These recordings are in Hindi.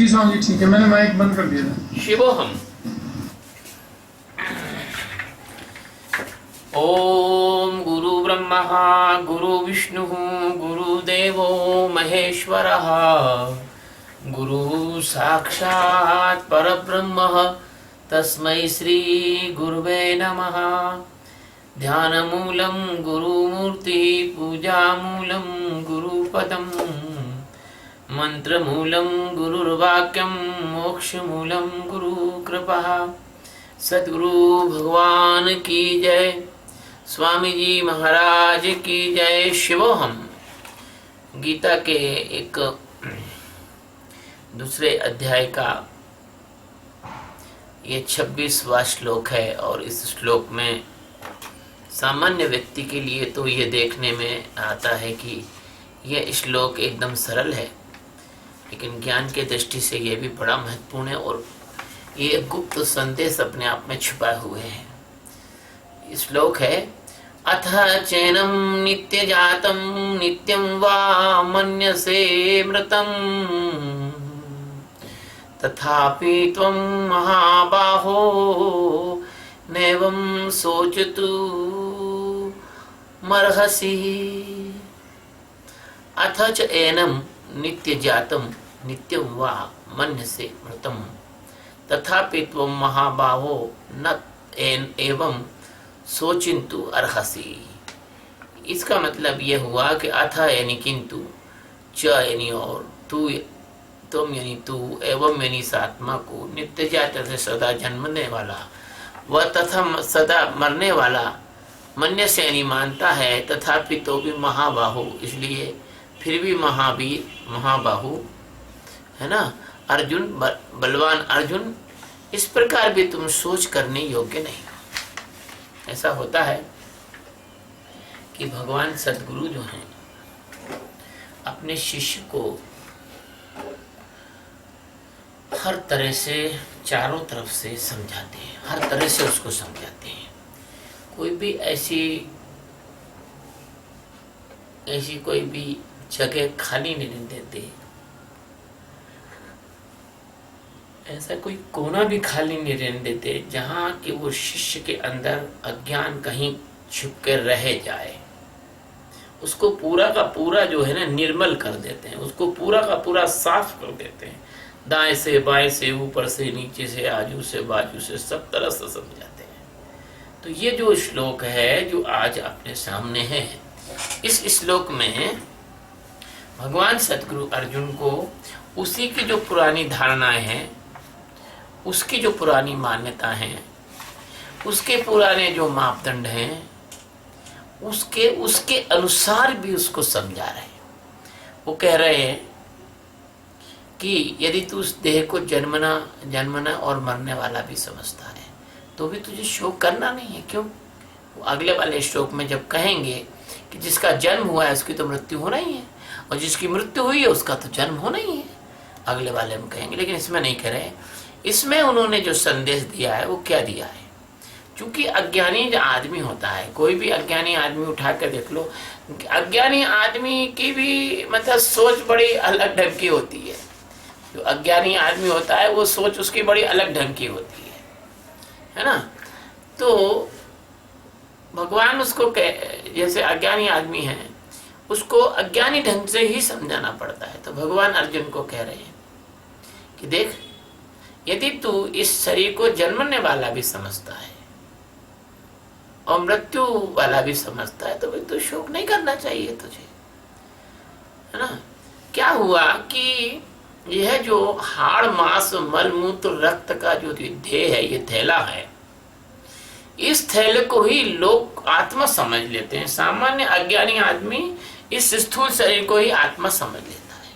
जी स्वामी जी ठीक है, मैंने माइक बंद कर दिया था। शिवोहम। ओम गुरु ब्रह्मा गुरु विष्णु गुरुदेवो महेश्वरः गुरु साक्षात् परब्रह्म तस्मै श्री गुरुवे नमः। ध्यानमूलं गुरुमूर्ति पूजामूलं गुरुपदम् मंत्रमूलं गुरुर्वाक्यं मोक्षमूलं गुरुकृपा। सद्गुरु भगवान की जय, स्वामी जी महाराज की जय। शिवोहम। गीता के एक दूसरे अध्याय का ये 26वां श्लोक है और इस श्लोक में सामान्य व्यक्ति के लिए तो ये देखने में आता है कि यह श्लोक एकदम सरल है, लेकिन ज्ञान के दृष्टि से यह भी बड़ा महत्वपूर्ण है और ये गुप्त संदेश अपने आप में छुपाए हुए हैं। श्लोक है, अथ चैनम नित्य जातम नित्यं वा मन्यसे मृतम तथापि त्वं महाबाहो नैवं सोचतु मर्हसि। अथ च एनम नित्य जातम नित्यं वा मन्यसे मृतम तथापि त्वं महाबाहो न एवं सोचिन्तु अर्हसि। इसका मतलब यह हुआ कि अथ यानी किंतु, च यानी और, तू तुम यानी तू, एवं यानी इस आत्मा को, नित्य जात से सदा जन्मने वाला, वह तथा सदा मरने वाला, मन्य से यानी मानता है, तथापि तो भी महाबाहो, इसलिए फिर भी महावीर महाबाहु है ना, अर्जुन बलवान अर्जुन, इस प्रकार भी तुम सोच करने योग्य नहीं। ऐसा होता है कि भगवान सद्गुरु जो हैं अपने शिष्य को हर तरह से चारों तरफ से समझाते हैं, हर तरह से उसको समझाते हैं। कोई भी ऐसी कोई भी जगह खाली नहीं देते, ऐसा कोई कोना भी खाली नहीं रहने देते जहाँ कि वो शिष्य के अंदर अज्ञान कहीं छुप कर रह जाए। उसको पूरा का पूरा जो है ना निर्मल कर देते हैं, उसको पूरा का पूरा साफ कर देते हैं, दाएं से बाएं से ऊपर से नीचे से आजू से बाजू से सब तरह से समझाते हैं। तो ये जो श्लोक है जो आज अपने सामने है, इस श्लोक में भगवान सद्गुरु अर्जुन को उसी की जो पुरानी धारणाएं हैं, उसकी जो पुरानी मान्यता हैं, उसके पुराने जो मापदंड हैं, उसके अनुसार भी उसको समझा रहे हैं। वो कह रहे हैं कि यदि तू उस देह को जन्मना और मरने वाला भी समझता है तो भी तुझे शोक करना नहीं है। क्यों? वो अगले वाले श्लोक में जब कहेंगे कि जिसका जन्म हुआ है उसकी तो मृत्यु होना ही है, और जिसकी मृत्यु हुई है उसका तो जन्म होना ही है, अगले वाले में कहेंगे। लेकिन इसमें नहीं कह रहे। इसमें उन्होंने जो संदेश दिया है वो क्या दिया है? क्योंकि अज्ञानी जो आदमी होता है, कोई भी अज्ञानी आदमी उठा कर देख लो, अज्ञानी आदमी की भी मतलब सोच बड़ी अलग ढंग की होती है। जो अज्ञानी आदमी होता है वो सोच उसकी बड़ी अलग ढंग की होती है ना। तो भगवान उसको जैसे अज्ञानी आदमी है उसको अज्ञानी ढंग से ही समझाना पड़ता है। तो भगवान अर्जुन को कह रहे हैं कि देख, यदि तू इस शरीर को जन्मने वाला भी समझता है और मृत्यु वाला भी समझता है तो भी तू शोक नहीं करना चाहिए तुझे, है ना। क्या हुआ कि यह जो हाड़ मांस मल मूत्र रक्त का जो देह है, ये थैला है, इस थैले को ही लोग आत्मा समझ लेते हैं। सामान्य अज्ञानी आदमी इस स्थूल शरीर को ही आत्मा समझ लेता है।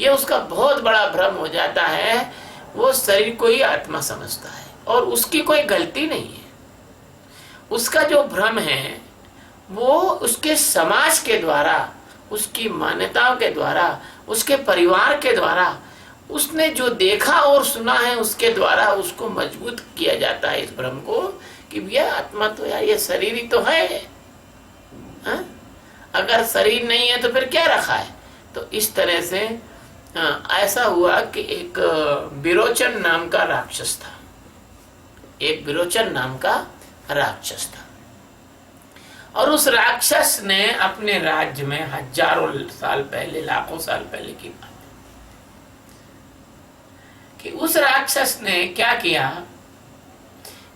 ये उसका बहुत बड़ा भ्रम हो जाता है, वो शरीर को ही आत्मा समझता है और उसकी कोई गलती नहीं है। उसका जो भ्रम है वो उसके समाज के द्वारा, उसकी मान्यताओं के द्वारा, उसके परिवार के द्वारा, उसने जो देखा और सुना है उसके द्वारा उसको मजबूत किया जाता है इस भ्रम को कि यह आत्मा तो यार ये शरीर ही तो है, हा? अगर शरीर नहीं है तो फिर क्या रखा है। तो इस तरह से ऐसा हुआ कि एक विरोचन नाम का राक्षस था। एक विरोचन नाम का राक्षस था, और उस राक्षस ने अपने राज्य में हजारों साल पहले, लाखों साल पहले की बात है, कि उस राक्षस ने क्या किया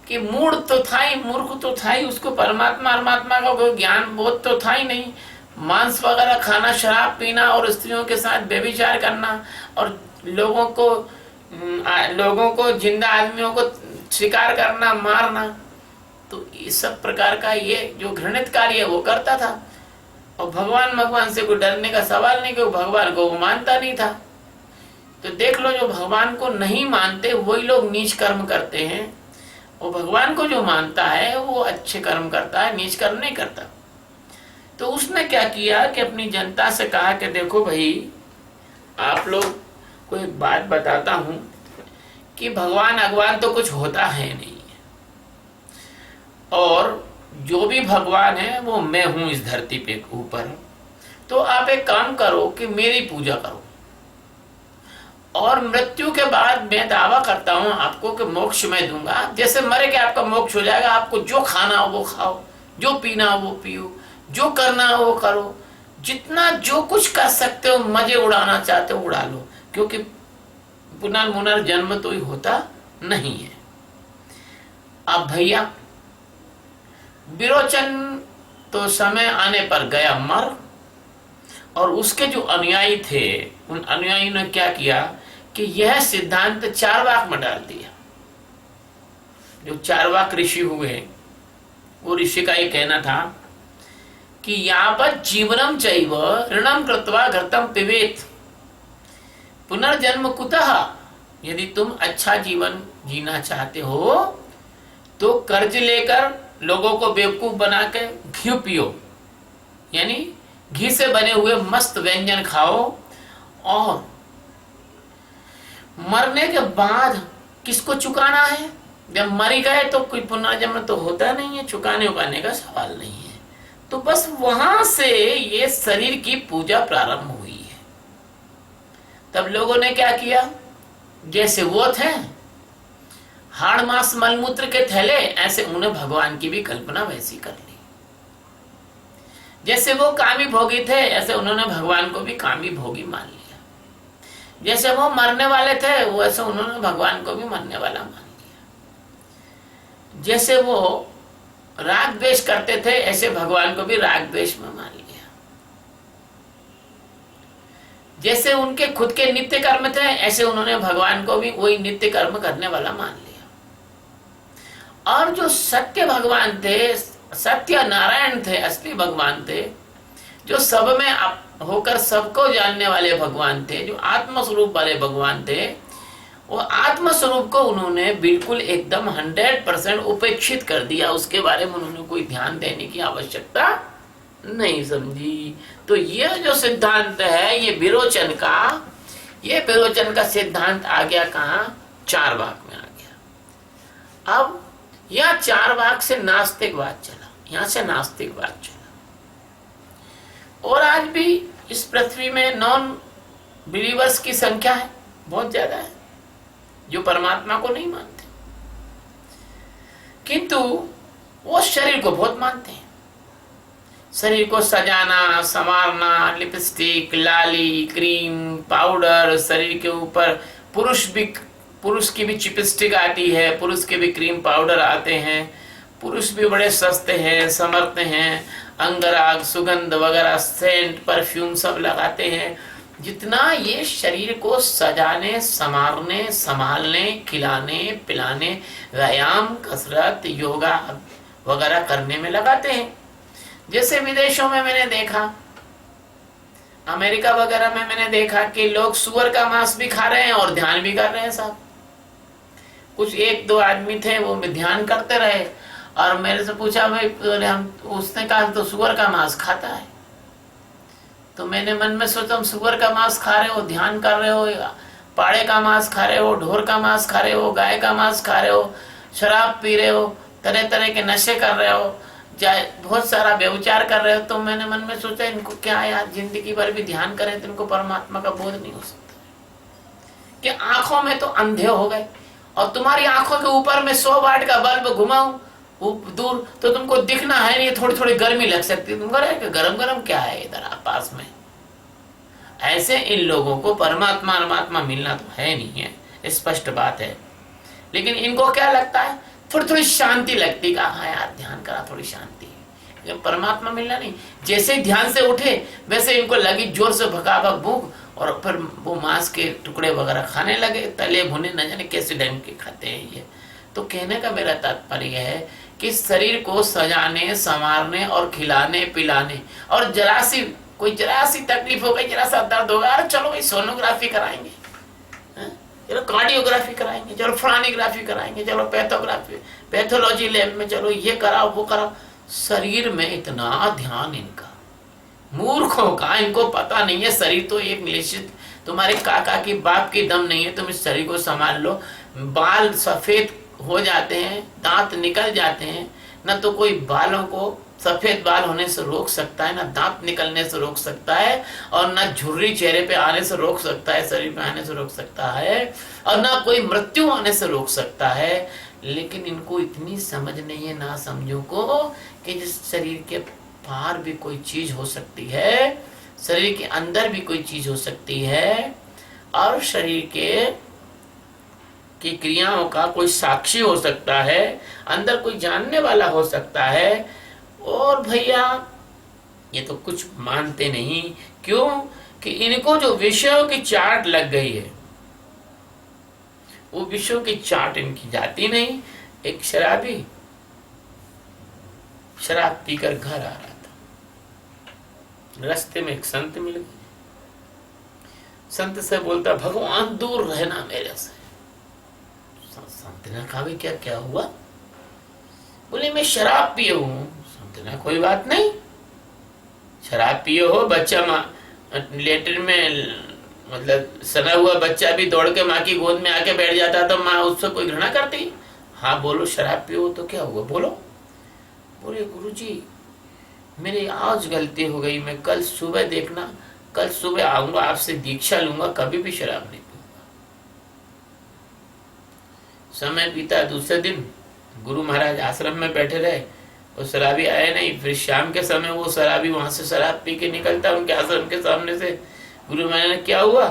कि मूढ़ तो था ही, मूर्ख तो था ही, उसको परमात्मा का कोई ज्ञान बोध तो था ही नहीं। मांस वगैरह खाना, शराब पीना और स्त्रियों के साथ व्यभिचार करना और लोगों को जिंदा आदमियों को शिकार करना, मारना, तो इस सब प्रकार का ये जो घृणित कार्य है वो करता था। और भगवान से कोई डरने का सवाल नहीं, क्योंकि भगवान को वो मानता नहीं था। तो देख लो, जो भगवान को नहीं मानते वही लोग नीच कर्म करते हैं, और भगवान को जो मानता है वो अच्छे कर्म करता है, नीच कर्म नहीं करता। तो उसने क्या किया कि अपनी जनता से कहा कि देखो भाई, आप लोग को एक बात बताता हूं कि भगवान तो कुछ होता है नहीं, और जो भी भगवान है वो मैं हूं इस धरती पे ऊपर। तो आप एक काम करो कि मेरी पूजा करो, और मृत्यु के बाद मैं दावा करता हूं आपको कि मोक्ष मैं दूंगा। जैसे मरे के आपका मोक्ष हो जाएगा, आपको जो खाना हो वो खाओ, जो पीना हो वो पियो, जो करना हो वो करो, जितना जो कुछ कर सकते हो, मजे उड़ाना चाहते हो उड़ा लो, क्योंकि पुनर्जन्म तो ही होता नहीं है। अब भैया, विरोचन तो समय आने पर गया मर, और उसके जो अनुयायी थे उन अनुयायियों ने क्या किया कि यह सिद्धांत चारवाक में डाल दिया। जो चारवाक ऋषि हुए, वो ऋषि का ये कहना था कि यावत् जीवनम चैव ऋणम कृत्वा घृतम पिबेत पुनर्जन्म कुतः। यदि तुम अच्छा जीवन जीना चाहते हो तो कर्ज लेकर लोगों को बेवकूफ बना के घी पियो, यानी घी से बने हुए मस्त व्यंजन खाओ, और मरने के बाद किसको चुकाना है? जब मर गए तो कोई पुनर्जन्म तो होता नहीं है, चुकाने उकाने का सवाल नहीं है। तो बस वहां से ये शरीर की पूजा प्रारंभ हुई है। तब लोगों ने क्या किया, जैसे वो थे हाड़ मांस मलमूत्र के थैले, ऐसे उन्हें भगवान की भी कल्पना वैसी कर ली। जैसे वो कामी भोगी थे, ऐसे उन्होंने भगवान को भी कामी भोगी मान लिया। जैसे वो मरने वाले थे, वैसे उन्होंने भगवान को भी मरने वाला मान लिया। जैसे वो राग द्वेष करते थे, ऐसे भगवान को भी राग द्वेष में मान लिया। जैसे उनके खुद के नित्य कर्म थे, ऐसे उन्होंने भगवान को भी वही नित्य कर्म करने वाला मान लिया। और जो सत्य भगवान थे, सत्य नारायण थे, असली भगवान थे, जो सब में होकर सबको जानने वाले भगवान थे, जो आत्म स्वरूप वाले भगवान थे, वो आत्म स्वरूप को उन्होंने बिल्कुल एकदम 100% उपेक्षित कर दिया। उसके बारे में उन्होंने कोई ध्यान देने की आवश्यकता नहीं समझी। तो यह जो सिद्धांत है, ये विरोचन का सिद्धांत आ गया कहाँ? चारवाक में आ गया। अब यह चारवाक से नास्तिकवाद चला, यहां से नास्तिकवाद चला, और आज भी इस पृथ्वी में नॉन बिलीवर्स की संख्या है, बहुत ज्यादा है, जो परमात्मा को नहीं मानते, किंतु वो शरीर को बहुत मानते हैं। शरीर को सजाना, संवारना, लिपस्टिक, लाली, क्रीम, पाउडर, शरीर के ऊपर पुरुष की भी चिपस्टिक आती है, पुरुष के भी क्रीम पाउडर आते हैं, पुरुष भी बड़े सस्ते हैं, समर्थ हैं, अंगराग, सुगंध वगैरह, सेंट, परफ्यूम सब लगाते हैं। जितना ये शरीर को सजाने, संवारने, संभालने, खिलाने, पिलाने, व्यायाम, कसरत, योगा वगैरह करने में लगाते हैं। जैसे विदेशों में मैंने देखा, अमेरिका वगैरह में मैंने देखा कि लोग सुअर का मांस भी खा रहे हैं और ध्यान भी कर रहे हैं साहब। कुछ 1-2 आदमी थे, वो ध्यान करते रहे, और मेरे से पूछा भाई, उसने कहा तो सुअर का मांस खाता है। तो मैंने मन में सोचा, सुअर का मांस खा रहे हो, ध्यान कर रहे हो, पाड़े का मांस खा रहे हो, ढोर का मांस खा रहे हो, गाय का मांस खा रहे हो, शराब पी रहे हो, तरह तरह के नशे कर रहे हो, बहुत सारा व्यभिचार कर रहे हो। तो मैंने मन में सोचा, इनको क्या यार, जिंदगी भर भी ध्यान करें तो इनको परमात्मा का बोध नहीं हो सकता। कि आंखों में तो अंधे हो गए, और तुम्हारी आंखों के ऊपर में 100 वाट का बल्ब घुमाऊं वो दूर, तो तुमको दिखना है नहीं, थोड़ी थोड़ी गर्मी लग सकती है, तुम कह रहे गरम गरम क्या है इधर पास में। ऐसे इन लोगों को परमात्मा मिलना तो है नहीं है, स्पष्ट बात है। लेकिन इनको क्या लगता है, थोड़ी थोड़ी शांति लगती है, हाँ यार ध्यान करा थोड़ी शांति, लेकिन परमात्मा मिलना नहीं। जैसे ही ध्यान से उठे वैसे इनको लगी जोर से भगाभग भूख, और फिर वो मांस के टुकड़े वगैरह खाने लगे, तले भुने न जाने कैसे ढंग के खाते हैं ये। तो कहने का मेरा तात्पर्य है कि शरीर को सजाने संवारने और खिलाने पिलाने, और जरा सी तकलीफ हो गई, जरा सा दर्द होगा, अरे चलो भाई सोनोग्राफी कराएंगे, चलो कार्डियोग्राफी कराएंगे, चलो फ्लानिग्राफी कराएंगे, चलो पैथोलॉजी लैब में चलो ये कराओ वो कराओ। शरीर में इतना ध्यान इनका, मूर्खों का, इनको पता नहीं है शरीर तो एक निश्चित, तुम्हारे काका की बाप की दम नहीं है, तुम इस शरीर को संभाल लो। बाल सफेद हो जाते हैं, दांत निकल जाते हैं, न तो कोई बालों को सफेद बाल होने से रोक सकता है, ना दांत निकलने से रोक सकता है, और ना झुर्री चेहरे पे आने से रोक सकता है, शरीर पे आने से रोक सकता है, और ना कोई मृत्यु आने से रोक सकता है। लेकिन इनको इतनी समझ नहीं है ना समझो को कि जिस शरीर के बाहर भी कोई चीज हो सकती है, शरीर के अंदर भी कोई चीज हो सकती है, और शरीर की क्रियाओं का कोई साक्षी हो सकता है, अंदर कोई जानने वाला हो सकता है। और भैया ये तो कुछ मानते नहीं, क्यों कि इनको जो विषयों की चाट लग गई है, वो विषयों की चाट इनकी जाती नहीं। एक शराबी शराब पीकर घर आ रहा था, रास्ते में एक संत मिल गए, संत से बोलता भगवान दूर रहना मेरे से। संत ने कहा क्या क्या हुआ? बोले मैं शराब पिए हूं। संत ने कोई बात नहीं, शराब पिए हो, बच्चा लेटर में मतलब सना हुआ बच्चा भी दौड़ के माँ की गोद में आके बैठ जाता तो माँ उससे कोई घृणा करती? हाँ बोलो, शराब पियो तो क्या हुआ बोलो। बोले गुरुजी मेरी आज गलती हो गई, मैं कल सुबह देखना, कल सुबह आऊंगा आपसे दीक्षा लूंगा, कभी भी शराब नहीं पीऊंगा। समय बीता, दूसरे दिन गुरु महाराज आश्रम में बैठे रहे, वो शराबी आए नहीं। फिर शाम के समय वो शराबी वहां से शराब पी के निकलता उनके आश्रम के सामने से। गुरु महाराज ने क्या हुआ?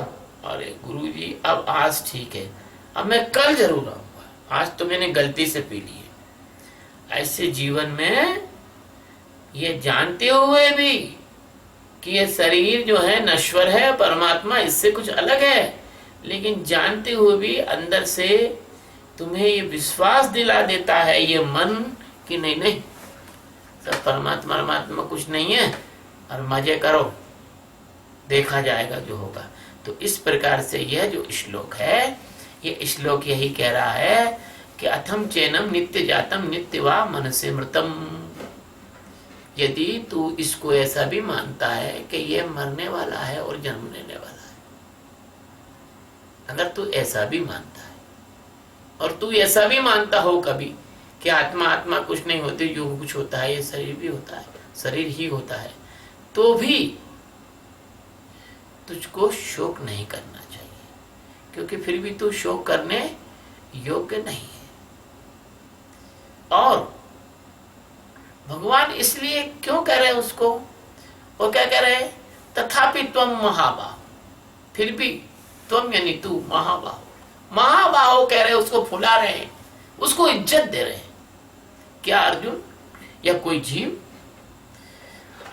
अरे गुरु जी अब आज ठीक है, अब मैं कल जरूर आऊंगा, आज तो मैंने गलती से पी ली है। ऐसे जीवन में ये जानते हुए भी कि ये शरीर जो है नश्वर है, परमात्मा इससे कुछ अलग है, लेकिन जानते हुए भी अंदर से तुम्हें ये विश्वास दिला देता है ये मन कि नहीं नहीं सब परमात्मा कुछ नहीं है, और मजे करो, देखा जाएगा जो होगा। तो इस प्रकार से यह जो श्लोक है, ये श्लोक यही कह रहा है कि अथम चैनम नित्य जातम नित्य वा मनसे मृतम। यदि तू इसको ऐसा भी मानता है कि ये मरने वाला है और जन्म लेने वाला है, अगर तू ऐसा भी मानता है, और तू ऐसा भी मानता हो कभी कि आत्मा कुछ नहीं होती, जो कुछ होता है ये शरीर भी होता है, शरीर ही होता है, तो भी तुझको शोक नहीं करना चाहिए, क्योंकि फिर भी तू शोक करने योग्य नहीं है। और भगवान इसलिए क्यों कह रहे हैं उसको, वो क्या कह रहे हैं? तथापि त्वम महाबाहो, फिर भी त्वम यानी तू महाबाहो, महाबाहो कह रहे हैं, उसको फुला रहे हैं, उसको इज्जत दे रहे हैं। क्या अर्जुन या कोई जीव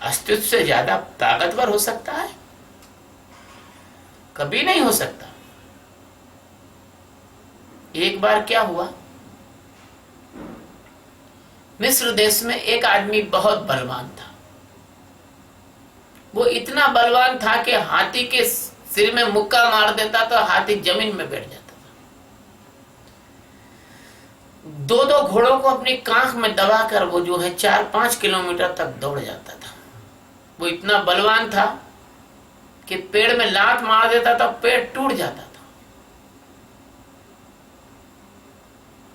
अस्तित्व से ज्यादा ताकतवर हो सकता है? कभी नहीं हो सकता। एक बार क्या हुआ, मिस्र देश में एक आदमी बहुत बलवान था। वो इतना बलवान था कि हाथी के सिर में मुक्का मार देता तो हाथी जमीन में बैठ जाता था। दो दो घोड़ों को अपनी कांख में दबाकर वो जो है 4-5 किलोमीटर तक दौड़ जाता था। वो इतना बलवान था कि पेड़ में लात मार देता था, पेड़ टूट जाता था।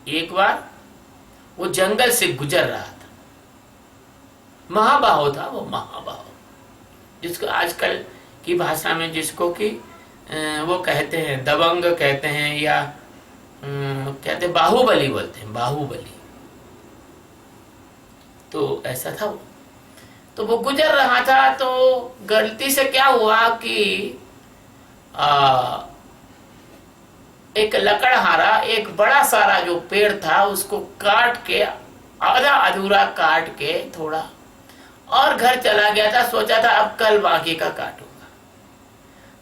एक बार वो जंगल से गुजर रहा था, महाबाहो था वो, महाबाहो, जिसको आजकल की भाषा में जिसको कि वो कहते हैं दबंग कहते हैं, या कहते बाहुबली बोलते हैं, बाहुबली। तो ऐसा था वो। तो वो गुजर रहा था, तो गलती से क्या हुआ कि एक लकड़हारा एक बड़ा सारा जो पेड़ था उसको काट के, आधा अधूरा काट के थोड़ा, और घर चला गया था। सोचा था अब कल बाकी का काटूंगा।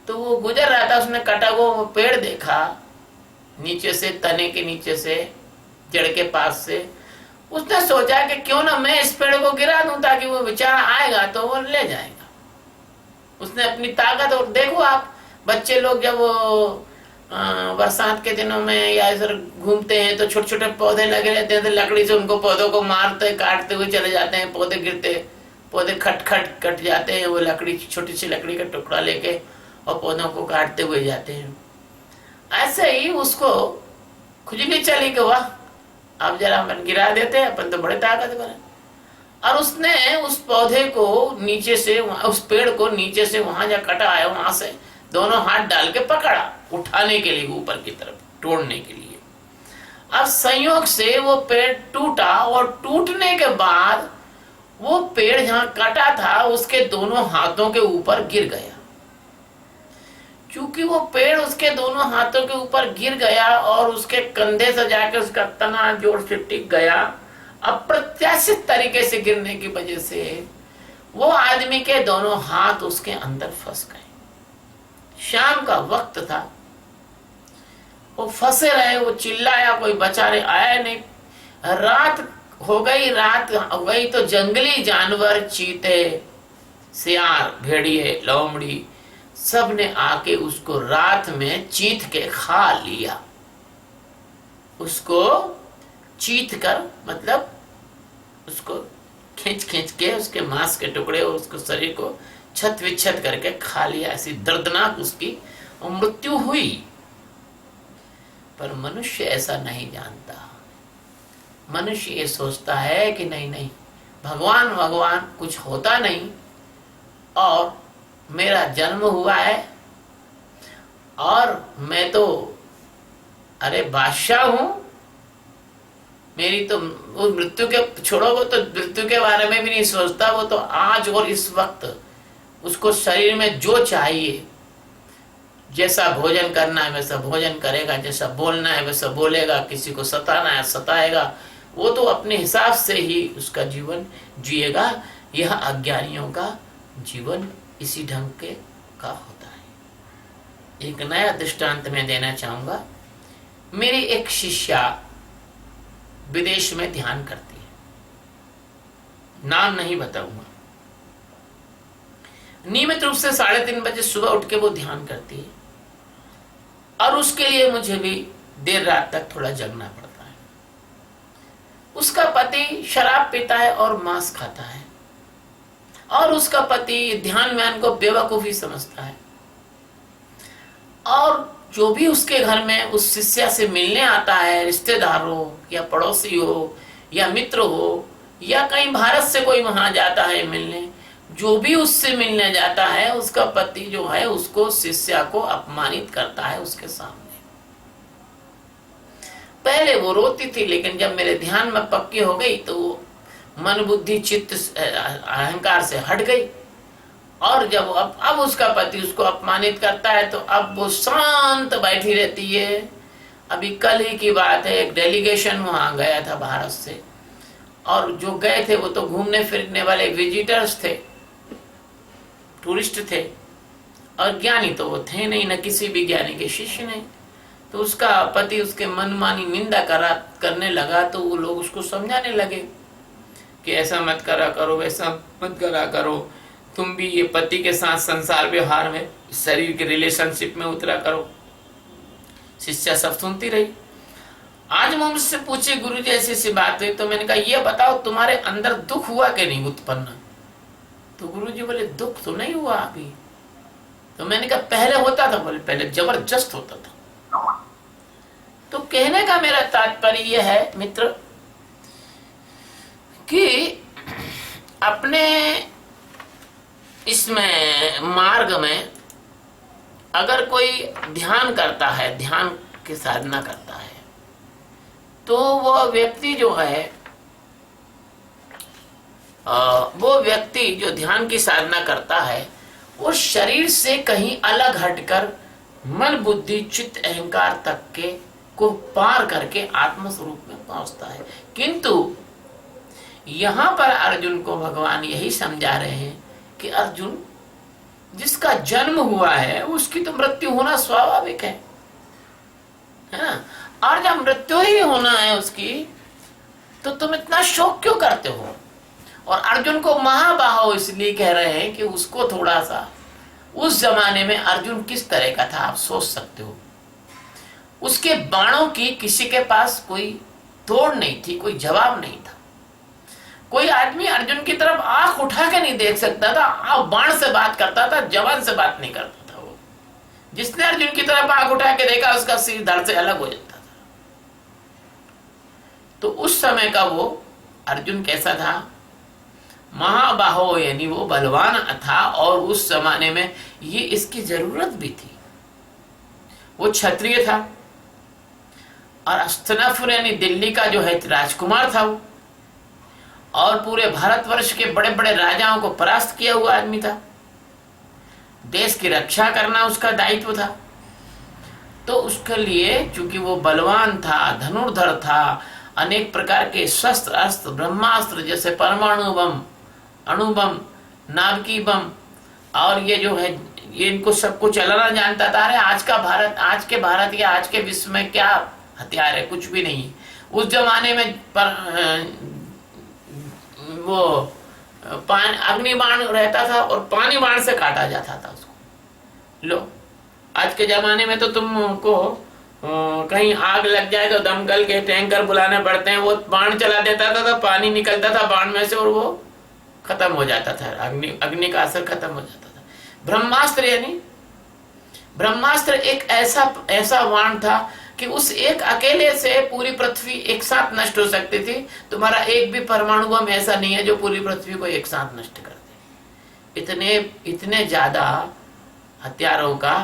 तो वो गुजर रहा था, उसने कटा वो पेड़ देखा नीचे से, तने के नीचे से, जड़ के पास से। उसने सोचा कि क्यों ना मैं इस पेड़ को गिरा दूं, ताकि वो बेचारा आएगा तो वो ले जाएगा। उसने अपनी ताकत, और देखो आप बच्चे लोग जब वो बरसात के दिनों में या इधर घूमते हैं तो छोटे छोटे पौधे लगे रहते हैं, तो लकड़ी से उनको पौधों को मारते काटते हुए चले जाते हैं, पौधे गिरते, पौधे खट खट कट जाते हैं, वो लकड़ी, छोटी सी लकड़ी का टुकड़ा लेके और पौधों को काटते हुए जाते हैं। ऐसे ही उसको खुजली चली कि वाह, अब जरा अपन गिरा देते हैं, अपन तो बड़े ताकतवर हैं। और उसने उस पौधे को नीचे से, उस पेड़ को नीचे से वहां जा कटा है, वहां से दोनों हाथ डाल के पकड़ा, उठाने के लिए, ऊपर की तरफ तोड़ने के लिए। अब संयोग से वो पेड़ टूटा, और टूटने के बाद वो पेड़ जहां कटा था उसके दोनों हाथों के ऊपर गिर गया। क्योंकि वो पेड़ उसके दोनों हाथों के ऊपर गिर गया और उसके कंधे से जाके उसका तना जोर से टिक गया, अप्रत्याशित तरीके से गिरने की वजह से वो आदमी के दोनों हाथ उसके अंदर फंस गए। शाम का वक्त था, वो फंसे रहे, वो चिल्लाया, कोई बचाने आया नहीं। रात हो गई, रात हो गई तो जंगली जानवर, चीते, सियार, भेड़िए, लोमड़ी, सब ने आके उसको रात में चीथ के खा लिया। उसको चीथ कर मतलब उसको खींच खींच के उसके मांस के टुकड़े और उसको शरीर को छत विच्छत करके खा लिया। ऐसी दर्दनाक उसकी मृत्यु हुई। पर मनुष्य ऐसा नहीं जानता। मनुष्य ये सोचता है कि नहीं नहीं, भगवान भगवान कुछ होता नहीं, और मेरा जन्म हुआ है और मैं तो अरे बादशाह हूं। मेरी तो वो मृत्यु के छोड़ो, वो तो मृत्यु के बारे में भी नहीं सोचता। वो तो आज और इस वक्त उसको शरीर में जो चाहिए, जैसा भोजन करना है वैसा भोजन करेगा, जैसा बोलना है वैसा बोलेगा, किसी को सताना है सताएगा। वो तो अपने हिसाब से ही उसका जीवन जिएगा। यह अज्ञानियों का जीवन इसी ढंग के का होता है। एक नया दृष्टांत मैं देना चाहूंगा। मेरी एक शिष्या विदेश में ध्यान करती है, नाम नहीं बताऊंगा। नियमित रूप से 3:30 बजे सुबह उठ के वो ध्यान करती है, और उसके लिए मुझे भी देर रात तक थोड़ा जगना पड़ता है। उसका पति शराब पीता है और मांस खाता है, और उसका पति ध्यान व्यान को बेवकूफी समझता है। और जो भी उसके घर में उस शिष्या से मिलने आता है, रिश्तेदार हो या पड़ोसी हो या मित्र हो, या कहीं भारत से कोई वहां जाता है मिलने, जो भी उससे मिलने जाता है, उसका पति जो है उसको, शिष्या को अपमानित करता है उसके सामने। पहले वो रोती थी, लेकिन जब मेरे ध्यान में पक्की हो गई तो वो मन बुद्धि चित्त अहंकार से हट गई। और जब अब उसका पति उसको अपमानित करता है तो अब वो शांत बैठी रहती है। अभी कल ही की बात है, एक डेलीगेशन वहां गया था भारत से, और जो गए थे वो तो घूमने फिरने वाले विजिटर्स थे, टूरिस्ट थे, और ज्ञानी तो वो थे नहीं, न किसी भी ज्ञानी के शिष्य नहीं। तो उसका पति उसके मनमानी निंदा करने लगा। तो वो लोग उसको समझाने लगे कि ऐसा मत करा करो, वैसा मत करा करो, तुम भी ये पति के साथ संसार व्यवहार में, शरीर के रिलेशनशिप में उतरा करो। शिष्या सब सुनती रही। आज वो मुझसे पूछे, गुरुजी ऐसी सी बात हुई। तो मैंने कहा ये बताओ तुम्हारे अंदर दुख हुआ कि नहीं उत्पन्न? तो गुरुजी बोले दुख तो नहीं हुआ अभी। तो मैंने कहा पहले होता था? बोले पहले जबरदस्त होता था। तो कहने का मेरा तात्पर्य यह है मित्र कि अपने इसमें मार्ग में अगर कोई ध्यान करता है, ध्यान की साधना करता है, तो वो व्यक्ति जो ध्यान की साधना करता है, वो शरीर से कहीं अलग हटकर मन बुद्धि चित्त अहंकार तक के को पार करके आत्म स्वरूप में पहुंचता है। किंतु यहां पर अर्जुन को भगवान यही समझा रहे हैं कि अर्जुन, जिसका जन्म हुआ है उसकी तो मृत्यु होना स्वाभाविक है ना? और जब मृत्यु ही होना है उसकी, तो तुम इतना शोक क्यों करते हो? और अर्जुन को महाबाहो इसलिए कह रहे हैं कि उसको थोड़ा सा, उस जमाने में अर्जुन किस तरह का था आप सोच सकते हो। उसके बाणों की किसी के पास कोई तोड़ नहीं थी, कोई जवाब नहीं था। कोई आदमी अर्जुन की तरफ आंख उठा के नहीं देख सकता था, बाण से बात करता था, जवान से बात नहीं करता था। वो जिसने अर्जुन की तरफ आंख उठा के देखा, उसका सिर धड़ से अलग हो जाता था। तो उस समय का वो अर्जुन कैसा था? महाबाहो, यानी वो बलवान था, और उस जमाने में ये इसकी जरूरत भी थी। वो क्षत्रिय था, और हस्तिनापुर यानी दिल्ली का जो है राजकुमार था वो, और पूरे भारतवर्ष के बड़े बड़े राजाओं को परास्त किया हुआ आदमी था। देश की रक्षा करना उसका दायित्व था। तो उसके लिए चूंकि वो बलवान था, धनुर्धर था, अनेक प्रकार के शस्त्र अस्त्र ब्रह्मास्त्र जैसे परमाणु बम, अणु बम, नाभिकीय बम, और ये जो है ये इनको सबको चलाना जानता था। अरे आज के भारत या आज के विश्व में क्या हथियार है? कुछ भी नहीं। उस जमाने में वो अग्नि बाण रहता था और पानी बाण से काटा जाता था उसको। लो, आज के जमाने में तो तुमको कहीं आग लग जाए तो दमकल के टैंकर बुलाने पड़ते हैं। वो बाण चला देता था तो पानी निकलता था बाण में से और वो खत्म हो जाता था, अग्नि का असर खत्म हो जाता था। ब्रह्मास्त्र यानी ब्रह्मास्त्र एक ऐसा बाण था कि उस एक अकेले से पूरी पृथ्वी एक साथ नष्ट हो सकती थी। तुम्हारा एक भी परमाणु बम ऐसा नहीं है जो पूरी पृथ्वी को एक साथ नष्ट कर दे। इतने ज्यादा हथियारों का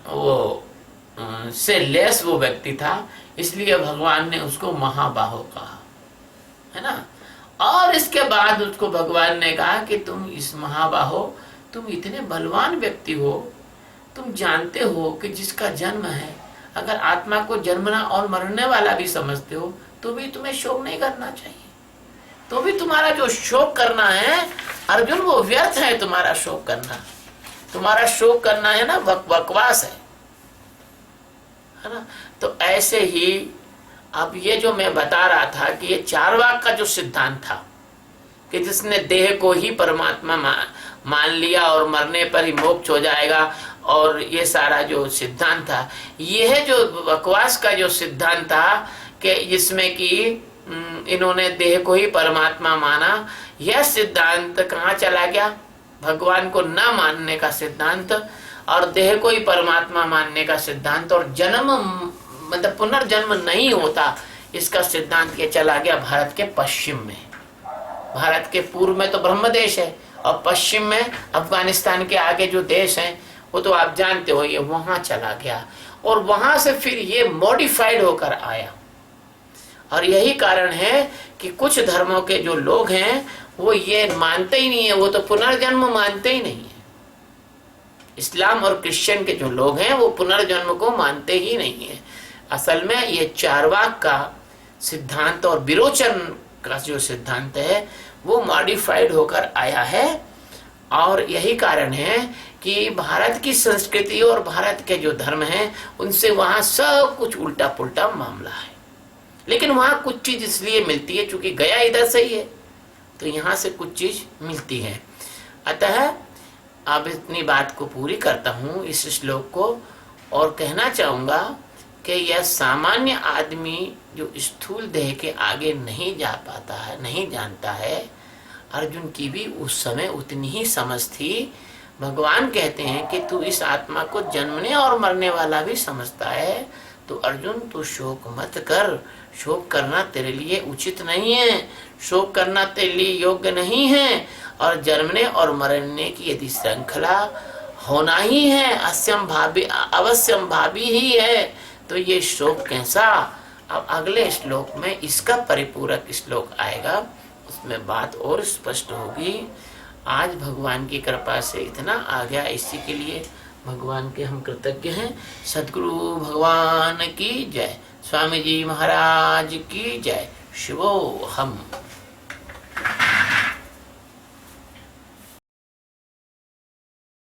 वो से लेस वो व्यक्ति था, इसलिए भगवान ने उसको महाबाहो कहा, है ना। और इसके बाद उसको भगवान ने कहा कि तुम इस महाबाहो, तुम इतने बलवान व्यक्ति हो, तुम जानते हो कि जिसका जन्म है, अगर आत्मा को जन्मना और मरने वाला भी समझते हो तो भी तुम्हें शोक नहीं करना चाहिए। तो भी तुम्हारा जो शोक करना है अर्जुन, वो व्यर्थ है। तुम्हारा शोक करना है ना, बकवास है ना। तो ऐसे ही अब ये जो मैं बता रहा था कि ये चारवाक का जो सिद्धांत था कि जिसने देह को ही परमात्मा मान लिया और मरने पर ही मोक्ष हो जाएगा, और ये सारा जो सिद्धांत था, यह जो बकवास का जो सिद्धांत था कि जिसमें कि इन्होंने देह को ही परमात्मा माना, यह सिद्धांत कहाँ चला गया? भगवान को न मानने का सिद्धांत और देह को ही परमात्मा मानने का सिद्धांत, और जन्म मतलब पुनर्जन्म नहीं होता, इसका सिद्धांत ये चला गया भारत के पश्चिम में। भारत के पूर्व में तो ब्रह्म देश है, और पश्चिम में अफगानिस्तान के आगे जो देश हैं वो तो आप जानते हो, ये वहां चला गया, और वहां से फिर ये मॉडिफाइड होकर आया। और यही कारण है कि कुछ धर्मों के जो लोग हैं वो ये मानते ही नहीं है, वो तो पुनर्जन्म मानते ही नहीं है। इस्लाम और क्रिश्चियन के जो लोग हैं वो पुनर्जन्म को मानते ही नहीं है। असल में ये चारवाक का सिद्धांत और विरोचन का जो सिद्धांत है वो मॉडिफाइड होकर आया है, और यही कारण है कि भारत की संस्कृति और भारत के जो धर्म हैं उनसे वहाँ सब कुछ उल्टा पुल्टा मामला है। लेकिन वहाँ कुछ चीज इसलिए मिलती है क्योंकि गया इधर से ही है, तो यहाँ से कुछ चीज मिलती है। अतः अब इतनी बात को पूरी करता हूँ इस श्लोक को, और कहना चाहूँगा कि यह सामान्य आदमी जो स्थूल देह के आगे नहीं जा पाता है, नहीं जानता है, अर्जुन की भी उस समय उतनी ही समझ थी। भगवान कहते हैं कि तू इस आत्मा को जन्मने और मरने वाला भी समझता है, तो अर्जुन तू शोक मत कर। शोक करना तेरे लिए उचित नहीं है, शोक करना तेरे लिए योग्य नहीं है। और जन्मने और मरने की यदि श्रृंखला होना ही है, अस्यम भावी अवश्यम भावी ही है, तो ये शोक कैसा। अब अगले श्लोक में इसका परिपूरक श्लोक आएगा, उसमें बात और स्पष्ट होगी। आज भगवान की कृपा से इतना आ गया, इसी के लिए भगवान के हम कृतज्ञ हैं। सद्गुरु भगवान की जय, स्वामी जी महाराज की जय। शिवो हम।